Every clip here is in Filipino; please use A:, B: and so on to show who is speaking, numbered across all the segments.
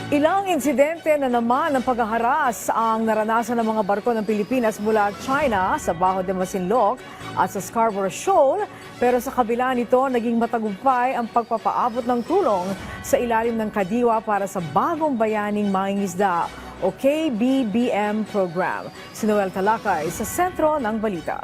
A: Ilang insidente na naman ng paghaharas ang naranasan ng mga barko ng Pilipinas mula China sa Bajo de Masinloc at sa Scarborough Shoal. Pero sa kabila nito, naging matagumpay ang pagpapaabot ng tulong sa ilalim ng kadiwa para sa bagong bayaning mangingisda o KBBM program. Si Noel Talakay sa sentro ng balita.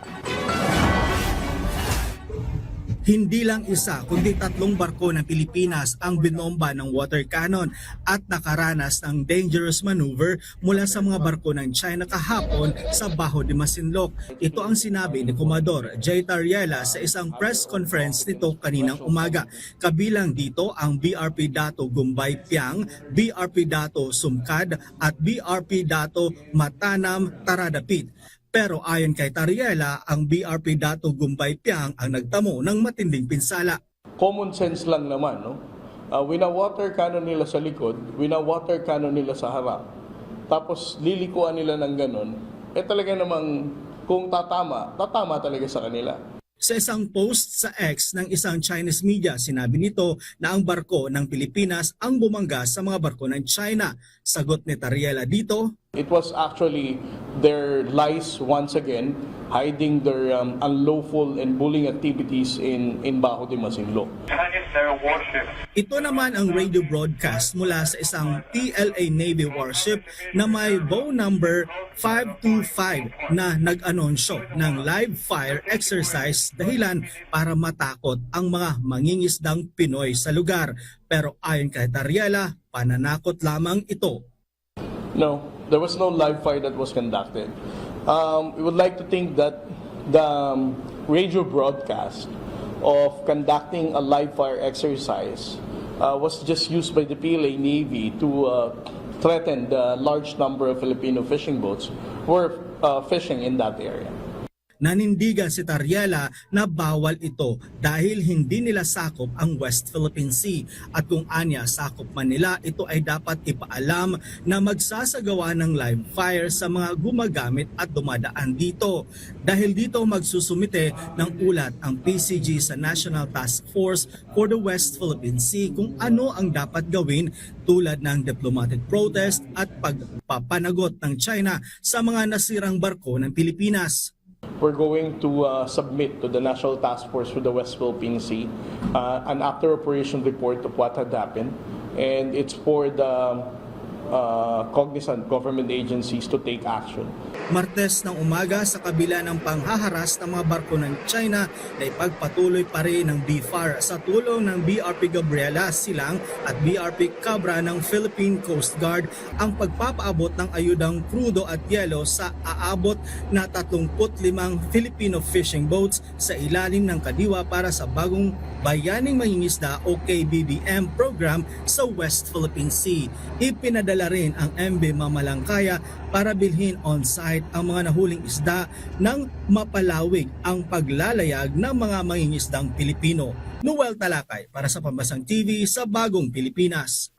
B: Hindi lang isa kundi 3 barko ng Pilipinas ang binomba ng water cannon at nakaranas ng dangerous maneuver mula sa mga barko ng China kahapon sa Bajo de Masinloc. Ito ang sinabi ni Commodore J. Tariela sa isang press conference nito kaninang umaga. Kabilang dito ang BRP Dato Gumbay Piang, BRP Dato Sumkad at BRP Dato Matanam Taradapit. Pero ayon kay Tariela, ang BRP Dato Gumbay Piang ang nagtamo ng matinding pinsala.
C: Common sense lang naman, no? Wina-water cannon nila sa likod, wina-water cannon nila sa harap. Tapos lilikuan nila ng ganun. Talaga namang kung tatama talaga sa kanila.
B: Sa isang post sa X ng isang Chinese media, sinabi nito na ang barko ng Pilipinas ang bumangga sa mga barko ng China. Sagot ni Tariela dito,
C: It was actually their lies once again, hiding their unlawful and bullying activities in Bajo de Masinloc.
B: ito naman ang radio broadcast mula sa isang PLA Navy warship na may bow number 525 na nag-anonsyo ng live fire exercise dahilan para matakot ang mga mangingisdang Pinoy sa lugar. Pero ayon kay Tariela, pananakot lamang ito.
C: No, there was no live fire that was conducted. We would like to think that the radio broadcast of conducting a live fire exercise was just used by the PLA Navy to threaten the large number of Filipino fishing boats who were fishing in that area.
B: Nanindigan si Tariela na bawal ito dahil hindi nila sakop ang West Philippine Sea at kung anya sakop man nila, ito ay dapat ipaalam na magsasagawa ng live fire sa mga gumagamit at dumadaan dito. Dahil dito magsusumite ng ulat ang PCG sa National Task Force for the West Philippine Sea kung ano ang dapat gawin tulad ng diplomatic protest at pagpapanagot ng China sa mga nasirang barko ng Pilipinas.
C: We're going to submit to the National Task Force for the West Philippine Sea an after-operation report of what had happened, and it's for the cognizant government agencies to take action.
B: Martes ng umaga sa kabila ng panghaharas ng mga barko ng China na ipagpatuloy pa rin ng BFAR sa tulong ng BRP Gabriela Silang at BRP Cabra ng Philippine Coast Guard ang pagpapaabot ng ayudang krudo at yelo sa aabot na 35 Filipino fishing boats sa ilalim ng kadiwa para sa bagong bayaning mangingisda o KBBM program sa West Philippine Sea. Ipinadala rin ang MV Mamalangkaya para bilhin on-site ang mga nahuling isda nang mapalawig ang paglalayag ng mga mangingisdang Pilipino. Noel Talakay para sa Pambasang TV sa Bagong Pilipinas.